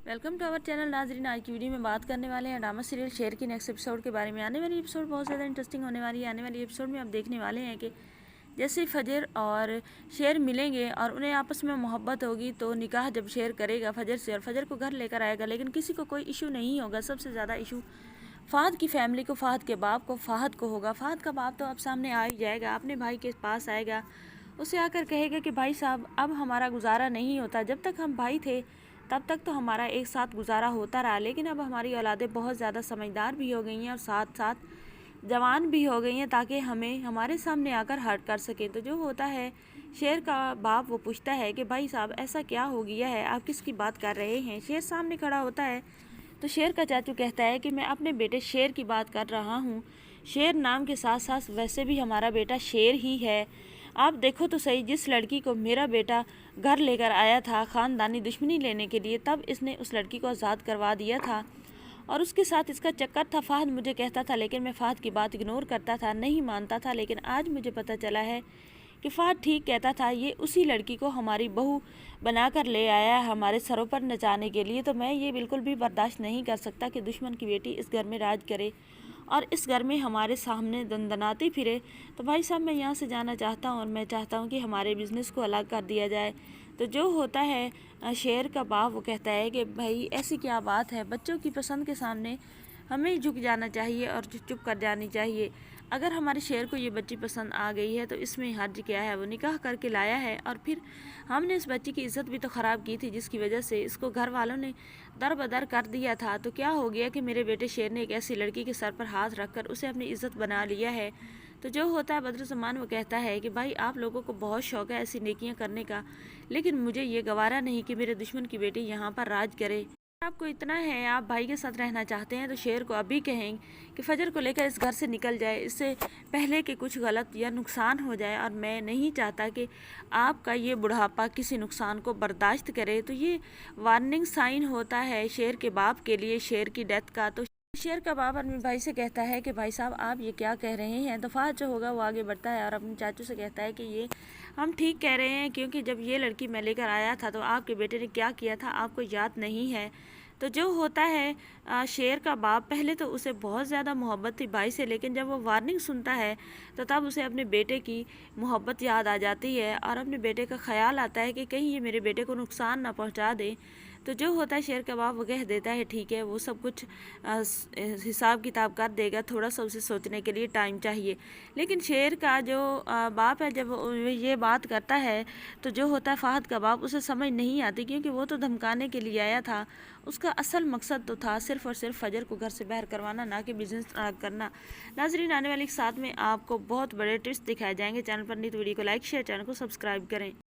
Welcome to our channel. नाजरीन, आज की वीडियो में बात करने वाले हैं ड्रामा सीरियल शेर की नेक्स्ट एपिसोड के बारे में। आने वाली एपिसोड बहुत ज़्यादा इंटरेस्टिंग होने वाली है। आने वाली एपिसोड में आप देखने वाले हैं कि जैसे फजर और शेर मिलेंगे और उन्हें आपस में मोहब्बत होगी तो निकाह जब शेर करेगा फजर से और फजर को घर लेकर आएगा, लेकिन किसी को कोई इशू नहीं होगा। सबसे ज़्यादा इशू फ़हद की फैमिली को, फ़हद के बाप को, फ़हद को होगा। फ़हद का बाप तो अब सामने आ ही जाएगा, अपने भाई के पास आएगा, उसे आकर कहेगा कि भाई साहब अब हमारा गुजारा नहीं होता। जब तक हम भाई थे तब तक तो हमारा एक साथ गुजारा होता रहा, लेकिन अब हमारी औलादें बहुत ज़्यादा समझदार भी हो गई हैं और साथ साथ जवान भी हो गई हैं ताकि हमें हमारे सामने आकर हर्ट कर सकें। तो जो होता है शेर का बाप, वो पूछता है कि भाई साहब ऐसा क्या हो गया है, आप किसकी बात कर रहे हैं। शेर सामने खड़ा होता है तो शेर का चाचू कहता है कि मैं अपने बेटे शेर की बात कर रहा हूँ। शेर नाम के साथ साथ वैसे भी हमारा बेटा शेर ही है। आप देखो तो सही, जिस लड़की को मेरा बेटा घर लेकर आया था ख़ानदानी दुश्मनी लेने के लिए, तब इसने उस लड़की को आज़ाद करवा दिया था और उसके साथ इसका चक्कर था। फ़हद मुझे कहता था लेकिन मैं फ़हद की बात इग्नोर करता था, नहीं मानता था। लेकिन आज मुझे पता चला है कि फ़हद ठीक कहता था, ये उसी लड़की को हमारी बहू बनाकर ले आया है हमारे सरों पर नचाने के लिए। तो मैं ये बिल्कुल भी बर्दाश्त नहीं कर सकता कि दुश्मन की बेटी इस घर में राज करे और इस घर में हमारे सामने दंदनाती फिरे। तो भाई साहब मैं यहाँ से जाना चाहता हूँ और मैं चाहता हूँ कि हमारे बिज़नेस को अलग कर दिया जाए। तो जो होता है शेर का बाप, वो कहता है कि भाई ऐसी क्या बात है, बच्चों की पसंद के सामने हमें झुक जाना चाहिए और चुप कर जानी चाहिए। अगर हमारे शेर को ये बच्ची पसंद आ गई है तो इसमें हर्ज क्या है, वो निकाह करके लाया है और फिर हमने इस बच्ची की इज़्ज़त भी तो ख़राब की थी, जिसकी वजह से इसको घर वालों ने दर बदर कर दिया था। तो क्या हो गया कि मेरे बेटे शेर ने एक ऐसी लड़की के सर पर हाथ रखकर उसे अपनी इज़्ज़त बना लिया है। तो जो होता है बद्रुज़्ज़मान, वो कहता है कि भाई आप लोगों को बहुत शौक़ है ऐसी नेकियां करने का, लेकिन मुझे ये गवारा नहीं कि मेरे दुश्मन की बेटी यहाँ पर राज करे। आपको इतना है, आप भाई के साथ रहना चाहते हैं तो शेर को अभी कहें कि फजर को लेकर इस घर से निकल जाए, इससे पहले कि कुछ गलत या नुकसान हो जाए। और मैं नहीं चाहता कि आपका ये बुढ़ापा किसी नुकसान को बर्दाश्त करे। तो ये वार्निंग साइन होता है शेर के बाप के लिए, शेर की डेथ का। तो शेर का बाप अपने भाई से कहता है कि भाई साहब आप ये क्या कह रहे हैं। तो फ़हद जो होगा वो आगे बढ़ता है और अपने चाचू से कहता है कि ये हम ठीक कह रहे हैं, क्योंकि जब ये लड़की मैं लेकर आया था तो आपके बेटे ने क्या किया था आपको याद नहीं है। तो जो होता है शेर का बाप, पहले तो उसे बहुत ज़्यादा मोहब्बत थी भाई से, लेकिन जब वो वार्निंग सुनता है तो तब उसे अपने बेटे की मोहब्बत याद आ जाती है और अपने बेटे का ख्याल आता है कि कहीं ये मेरे बेटे को नुकसान ना पहुंचा दे। तो जो होता है शेर का बाप, वो कह देता है ठीक है, वो सब कुछ हिसाब किताब कर देगा, थोड़ा सा उसे सोचने के लिए टाइम चाहिए। लेकिन शेर का जो बाप है, जब वो ये बात करता है तो जो होता है फ़हद का बाप, उसे समझ नहीं आती, क्योंकि वो तो धमकाने के लिए आया था। उसका असल मकसद तो था सिर्फ़ और सिर्फ फजर को घर से बाहर करवाना, ना कि बिज़नेस करना। नाज़रीन, आने वाले एक साथ में आपको बहुत बड़े ट्विस्ट दिखाए जाएंगे। चैनल पर नहीं तो वीडियो को लाइक शेयर, चैनल को सब्सक्राइब करें।